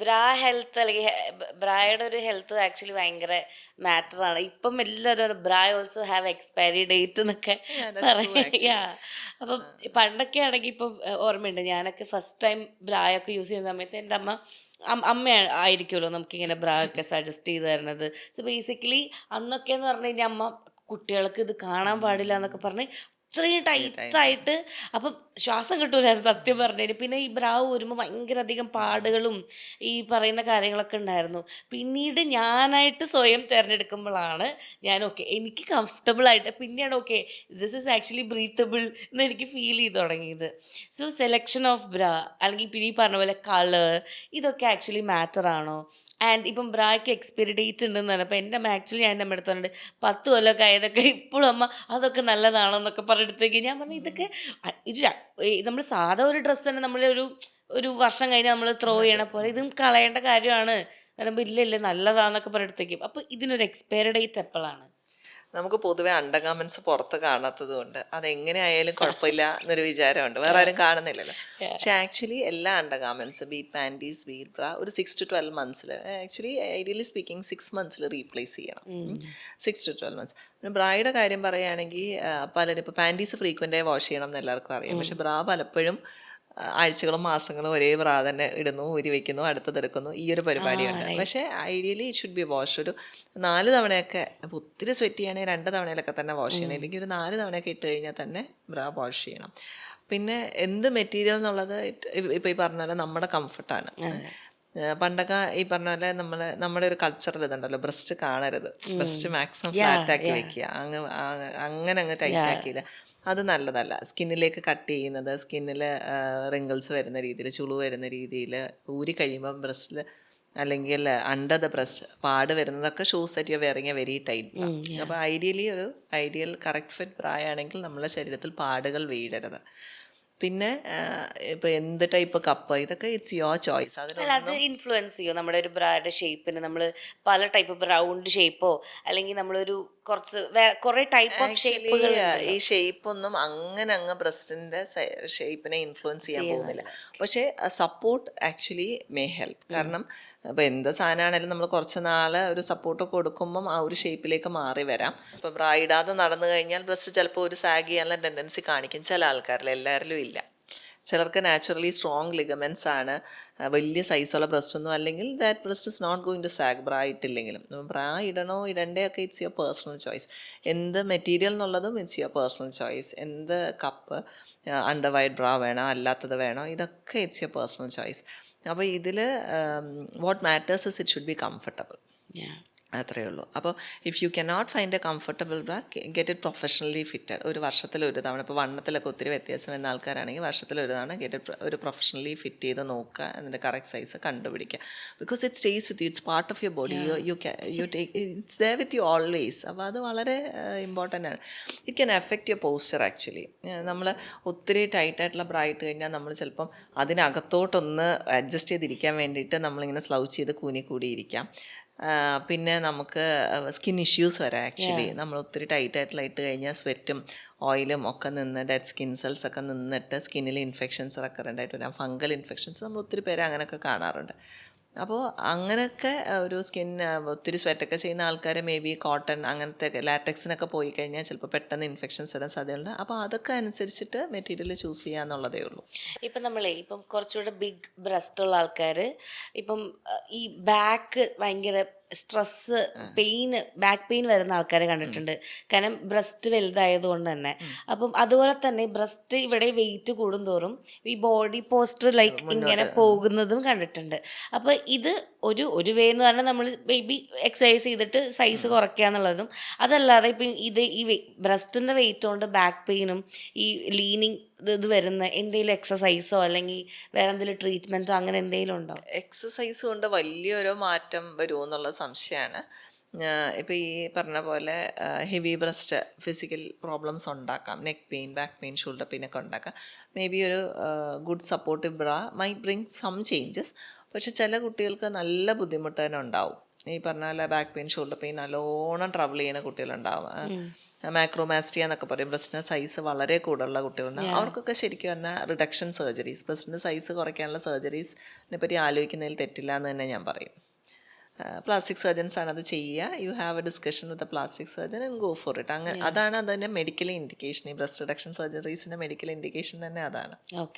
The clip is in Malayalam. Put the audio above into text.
ബ്രാ ഹെൽത്ത് അല്ലെങ്കിൽ ബ്രായുടെ ഒരു ഹെൽത്ത് ആക്ച്വലി ഭയങ്കര മാറ്ററാണ്. ഇപ്പം എല്ലാവരും ബ്രാ ഓൾസോ ഹാവ് എക്സ്പയറി ഡേറ്റ് എന്നൊക്കെ Yeah, that's true actually. അപ്പം പണ്ടൊക്കെ ആണെങ്കിൽ ഇപ്പം ഓർമ്മയുണ്ട് ഞാനൊക്കെ ഫസ്റ്റ് ടൈം ബ്രായൊക്കെ യൂസ് ചെയ്യുന്ന സമയത്ത് എൻ്റെ അമ്മ ആയിരിക്കുമല്ലോ നമുക്കിങ്ങനെ ബ്രാ ഒക്കെ സജസ്റ്റ് ചെയ്ത് തരുന്നത്. സോ ബേസിക്കലി അന്നൊക്കെ എന്ന് പറഞ്ഞു കഴിഞ്ഞാൽ അമ്മ കുട്ടികൾക്ക് ഇത് കാണാൻ പാടില്ല എന്നൊക്കെ പറഞ്ഞ് ഇത്രയും ടൈറ്റായിട്ട് അപ്പം ശ്വാസം കിട്ടൂലായിരുന്നു സത്യം പറഞ്ഞതിന്. പിന്നെ ഈ ബ്രാ ഊരുമ്പോൾ ഭയങ്കര അധികം പാടുകളും ഈ പറയുന്ന കാര്യങ്ങളൊക്കെ ഉണ്ടായിരുന്നു. പിന്നീട് ഞാനായിട്ട് സ്വയം തിരഞ്ഞെടുക്കുമ്പോഴാണ് ഞാൻ ഓക്കെ എനിക്ക് കംഫർട്ടബിൾ ആയിട്ട് പിന്നെയാണ് okay this is actually breathable എന്ന് എനിക്ക് ഫീൽ ചെയ്ത് തുടങ്ങിയത്. സോ സെലക്ഷൻ ഓഫ് ബ്രാ അല്ലെങ്കിൽ പിന്നെ ഈ പറഞ്ഞ പോലെ കളർ ഇതൊക്കെ ആക്ച്വലി മാറ്റർ ആണോ? ആൻഡ് ഇപ്പം ബ്രായ്ക്ക് എക്സ്പയറി ഡേറ്റ് ഉണ്ടെന്ന് പറഞ്ഞാൽ അപ്പോൾ എൻ്റെ അമ്മ ആക്ച്വലി ഞാൻ എൻ്റെ അമ്മ അടുത്ത് പറഞ്ഞിട്ട് 10 കൊല്ലമൊക്കെ ആയതൊക്കെ ഇപ്പോഴും അമ്മ അതൊക്കെ നല്ലതാണോ എന്നൊക്കെ പറഞ്ഞെടുത്തേക്ക് ഞാൻ പറഞ്ഞു ഇതൊക്കെ നമ്മൾ സാധാ ഒരു ഡ്രസ്സ് തന്നെ നമ്മളൊരു ഒരു വർഷം കഴിഞ്ഞ് നമ്മൾ ത്രോ ചെയ്യണ പോലെ ഇതും കളയേണ്ട കാര്യമാണ് പറയുമ്പോൾ ഇല്ല ഇല്ല നല്ലതാന്നൊക്കെ പറഞ്ഞെടുത്തേക്കും. അപ്പോൾ ഇതിനൊരു എക്സ്പയറി ഡേറ്റ് എപ്പോഴാണ്? നമുക്ക് പൊതുവെ അണ്ടർഗാർമെന്റ്സ് പുറത്ത് കാണാത്തത് കൊണ്ട് അതെങ്ങനെ ആയാലും കുഴപ്പമില്ല എന്നൊരു വിചാരമുണ്ട്, വേറെ ആരും കാണുന്നില്ലല്ലോ. പക്ഷെ ആക്ച്വലി എല്ലാ അണ്ടർഗാർമെന്റ്സ് ബീറ്റ് പാൻറ്റീസ് ബീറ്റ് ബ്രാ ഒരു 6 to 12 months actually ideally speaking 6 months replace ചെയ്യണം. 6 to 12 months. പിന്നെ ബ്രായുടെ കാര്യം പറയുകയാണെങ്കിൽ പലരും ഇപ്പോൾ പാൻറ്റീസ് ഫ്രീക്വൻ്റായി വാഷ് ചെയ്യണം എന്ന് എല്ലാവർക്കും അറിയാം. പക്ഷെ ബ്രാ പലപ്പോഴും ആഴ്ചകളും മാസങ്ങളും ഒരേ ബ്രാ തന്നെ ഇടുന്നു, ഊരി വയ്ക്കുന്നു, അടുത്തതെടുക്കുന്നു, ഈ ഒരു പരിപാടിയുണ്ട്. പക്ഷേ ideally it should be wash ഒരു 4 തവണയൊക്കെ. അപ്പോൾ ഒത്തിരി സ്വെറ്റ് ചെയ്യുകയാണെങ്കിൽ 2 തവണയിലൊക്കെ തന്നെ വാഷ് ചെയ്യണം, അല്ലെങ്കിൽ ഒരു 4 തവണയൊക്കെ ഇട്ട് കഴിഞ്ഞാൽ തന്നെ ബ്രാ വാഷ് ചെയ്യണം. പിന്നെ എന്ത് മെറ്റീരിയൽ എന്നുള്ളത് ഇപ്പോൾ ഈ പറഞ്ഞ പോലെ നമ്മുടെ കംഫർട്ടാണ്. പണ്ടൊക്കെ ഈ പറഞ്ഞ പോലെ നമ്മുടെ ഒരു കൾച്ചറിൽ ഇതുണ്ടല്ലോ, ബ്രസ്റ്റ് കാണരുത്, ബ്രസ്റ്റ് മാക്സിമം ഫ്ലാറ്റ് ആക്കി വെക്കുക, അങ്ങനെ ടൈറ്റ് ആക്കിയില്ല, അത് നല്ലതല്ല. സ്കിന്നിലേക്ക് കട്ട് ചെയ്യുന്നത്, സ്കിന്നിൽ റിങ്കിൾസ് വരുന്ന രീതിയിൽ, ചുളു വരുന്ന രീതിയിൽ ഊരി കഴിയുമ്പം ബ്രസ്റ്റിൽ അല്ലെങ്കിൽ അണ്ടർ ദ ബ്രസ്റ്റ് പാട് വരുന്നതൊക്കെ shoes that you wearing A very tight. അപ്പോൾ ഐഡിയൽ കറക്റ്റ് ഫിറ്റ് ബ്രായാണെങ്കിൽ നമ്മുടെ ശരീരത്തിൽ പാടുകൾ വീഴരുത്. പിന്നെ ഇപ്പോൾ എന്ത് ടൈപ്പ് കപ്പ് ഇതൊക്കെ ഇറ്റ്സ് യുവർ ചോയ്സ്. അത് ഇൻഫ്ലുവൻസ് ചെയ്യും നമ്മുടെ ഒരു ബ്രായുടെ ഷേപ്പിന്. നമ്മൾ പല ടൈപ്പ് റൗണ്ട് ഷേപ്പോ അല്ലെങ്കിൽ നമ്മളൊരു കുറേ ടൈപ്പ് ഓഫ് ഷേപ്പുകൾ. ഈ ഷേപ്പ് ഒന്നും അങ്ങ് ബ്രസ്റ്റിന്റെ ഷേപ്പിനെ ഇൻഫ്ലുവൻസ് ചെയ്യാൻ പോകുന്നില്ല. പക്ഷേ സപ്പോർട്ട് ആക്ച്വലി മേ ഹെൽപ്പ്. കാരണം ഇപ്പോൾ എന്ത് സാധനമാണെങ്കിലും നമ്മൾ കുറച്ച് നാൾ ഒരു സപ്പോർട്ടൊക്കെ കൊടുക്കുമ്പം ആ ഒരു ഷേപ്പിലേക്ക് മാറി വരാം. ഇപ്പോൾ ബ്രാ ഇടാതെ നടന്നു കഴിഞ്ഞാൽ ബ്രസ്റ്റ് ചിലപ്പോൾ ഒരു സാഗ് ചെയ്യാനുള്ള ടെൻഡൻസി കാണിക്കും ചില ആൾക്കാരിൽ, എല്ലാവരിലും ഇല്ല. ചിലർക്ക് നാച്ചുറലി സ്ട്രോങ് ലിഗമെൻറ്റ്സ് ആണ്, വലിയ സൈസുള്ള ബ്രസ്റ്റ് ഒന്നും അല്ലെങ്കിൽ that breast is not going to sag bra ഇട്ടില്ലെങ്കിലും. ബ്രാ ഇടണോ ഇടണ്ടേ ഇറ്റ്സ് യുവർ പേഴ്സണൽ ചോയ്സ്. എന്ത് മെറ്റീരിയൽ എന്നുള്ളതും ഇറ്റ്സ് യുവർ പേഴ്സണൽ ചോയ്സ്. എന്ത് കപ്പ് അണ്ടർ വൈഡ് ബ്രാ വേണോ അല്ലാത്തത് വേണോ ഇതൊക്കെ ഇറ്റ്സ് യുവർ പേഴ്സണൽ ചോയ്സ്. അപ്പോൾ ഇതിൽ what matters is it should be comfortable, അത്രയേ ഉള്ളൂ. അപ്പോൾ if you cannot find A comfortable bra, get it professionally fitted. ഒരു വർഷത്തിലൊരു തവണ, ഇപ്പോൾ വണ്ണത്തിലൊക്കെ ഒത്തിരി വ്യത്യാസം വരുന്ന ആൾക്കാരാണെങ്കിൽ വർഷത്തിലൊരു തവണ ഗെറ്റ് ഇറ്റ് ഒരു പ്രൊഫഷണലി ഫിറ്റ് ചെയ്ത് നോക്കുക, അതിൻ്റെ കറക്റ്റ് സൈസ് കണ്ടുപിടിക്കുക. Because it stays with you, it's part of your body, you take it's there with you always. അപ്പോൾ അത് വളരെ ഇമ്പോർട്ടൻ്റ് ആണ്. It can affect your posture actually. നമ്മൾ ഒത്തിരി ടൈറ്റായിട്ടുള്ള ബ്രാ ഇട്ട് കഴിഞ്ഞാൽ നമ്മൾ ചിലപ്പം അതിനകത്തോട്ടൊന്ന് അഡ്ജസ്റ്റ് ചെയ്തിരിക്കാൻ വേണ്ടിയിട്ട് നമ്മളിങ്ങനെ സ്ലൗച്ച് ചെയ്ത് കൂടിയിരിക്കാം. പിന്നെ നമുക്ക് സ്കിൻ ഇഷ്യൂസ് വരാം ആക്ച്വലി. നമ്മൾ ഒത്തിരി ടൈറ്റായിട്ടുള്ള ഇട്ട് കഴിഞ്ഞാൽ സ്വെറ്റും ഓയിലും ഒക്കെ നിന്ന് ഡെഡ് സ്കിൻ സെൽസ് ഒക്കെ നിന്നിട്ട് സ്കിന്നിൽ ഇൻഫെക്ഷൻസ് റെക്കറൻ്റ് ആയിട്ട് വരാം, ഫംഗൽ ഇൻഫെക്ഷൻസ്. നമ്മൾ ഒത്തിരി പേരെ അങ്ങനെയൊക്കെ കാണാറുണ്ട്. അപ്പോൾ അങ്ങനെയൊക്കെ ഒരു ഒത്തിരി സ്വെറ്റൊക്കെ ചെയ്യുന്ന ആൾക്കാർ മേ ബി കോട്ടൺ അങ്ങനത്തെ ലാറ്റക്സിനൊക്കെ പോയി കഴിഞ്ഞാൽ ചിലപ്പോൾ പെട്ടെന്ന് ഇൻഫെക്ഷൻസ് വരാൻ സാധ്യതയുണ്ട്. അപ്പോൾ അതൊക്കെ അനുസരിച്ചിട്ട് മെറ്റീരിയൽ ചൂസ് ചെയ്യുക എന്നുള്ളതേ ഉള്ളൂ. ഇപ്പം കുറച്ചുകൂടെ ബിഗ് ബ്രസ്റ്റ് ഉള്ള ആൾക്കാർ ഇപ്പം ഈ ബാക്ക് ഭയങ്കര സ്ട്രെസ്സ് ബാക്ക് പെയിൻ വരുന്ന ആൾക്കാരെ കണ്ടിട്ടുണ്ട്. കാരണം ബ്രസ്റ്റ് വലുതായതുകൊണ്ട് തന്നെ. അപ്പം അതുപോലെ തന്നെ ബ്രസ്റ്റ് ഇവിടെ വെയിറ്റ് കൂടുന്തോറും ഈ ബോഡി പോസ്റ്റർ ലൈക്ക് ഇങ്ങനെ പോകുന്നതും കണ്ടിട്ടുണ്ട്. അപ്പോൾ ഇത് ഒരു വേ എന്ന് പറഞ്ഞാൽ നമ്മൾ ബേബി എക്സസൈസ് ചെയ്തിട്ട് സൈസ് കുറയ്ക്കുക എന്നുള്ളതും, അതല്ലാതെ ഇപ്പം ഈ ബ്രസ്റ്റിൻ്റെ വെയിറ്റ് കൊണ്ട് ബാക്ക് പെയിനും ഈ ലീനിങ് ഇത് വരുന്ന എന്തെങ്കിലും എക്സസൈസോ അല്ലെങ്കിൽ വേറെ എന്തെങ്കിലും ട്രീറ്റ്മെൻറ്റോ അങ്ങനെ എന്തെങ്കിലും ഉണ്ടോ? എക്സസൈസ് കൊണ്ട് വലിയൊരു മാറ്റം വരുമോ എന്നുള്ള സംശയമാണ്. ഇപ്പോൾ ഈ പറഞ്ഞ പോലെ ഹെവി ബ്രസ്റ്റ് ഫിസിക്കൽ പ്രോബ്ലംസ് ഉണ്ടാക്കാം, neck pain, back pain, shoulder pain ഒക്കെ ഉണ്ടാക്കാം. മേ ബി ഒരു good supportive bra may bring some changes. പക്ഷെ ചില കുട്ടികൾക്ക് നല്ല ബുദ്ധിമുട്ട് തന്നെ ഉണ്ടാവും. ഈ പറഞ്ഞ പോലെ ബാക്ക് പെയിൻ, ഷോൾഡർ പെയിൻ നല്ലോണം ട്രബിൾ ചെയ്യുന്ന കുട്ടികളുണ്ടാവും. മാക്രോമാസ്റ്റിയ എന്നൊക്കെ പറയും, ബ്രസ്റ്റിൻ്റെ സൈസ് വളരെ കൂടുതലുള്ള കുട്ടികളുണ്ട്. അവർക്കൊക്കെ ശരിക്കും പറഞ്ഞാൽ റിഡക്ഷൻ സർജറീസ്, ബ്രസ്റ്റിൻ്റെ സൈസ് കുറയ്ക്കാനുള്ള സർജറീസിനെ പറ്റി ആലോചിക്കുന്നതിൽ തെറ്റില്ല എന്ന് തന്നെ ഞാൻ പറയും. പ്ലാസ്റ്റിക് സർജൻസ് ആണ് അത് ചെയ്യുക. You have A discussion with a plastic surgeon and go for it. അതാണ് അതിൻ്റെ മെഡിക്കൽ ഇൻഡിക്കേഷൻ. ഈ ബ്രസ്റ്റ് റിഡക്ഷൻ സർജറീസിൻ്റെ മെഡിക്കൽ ഇൻഡിക്കേഷൻ തന്നെ അതാണ്. ഓക്കെ.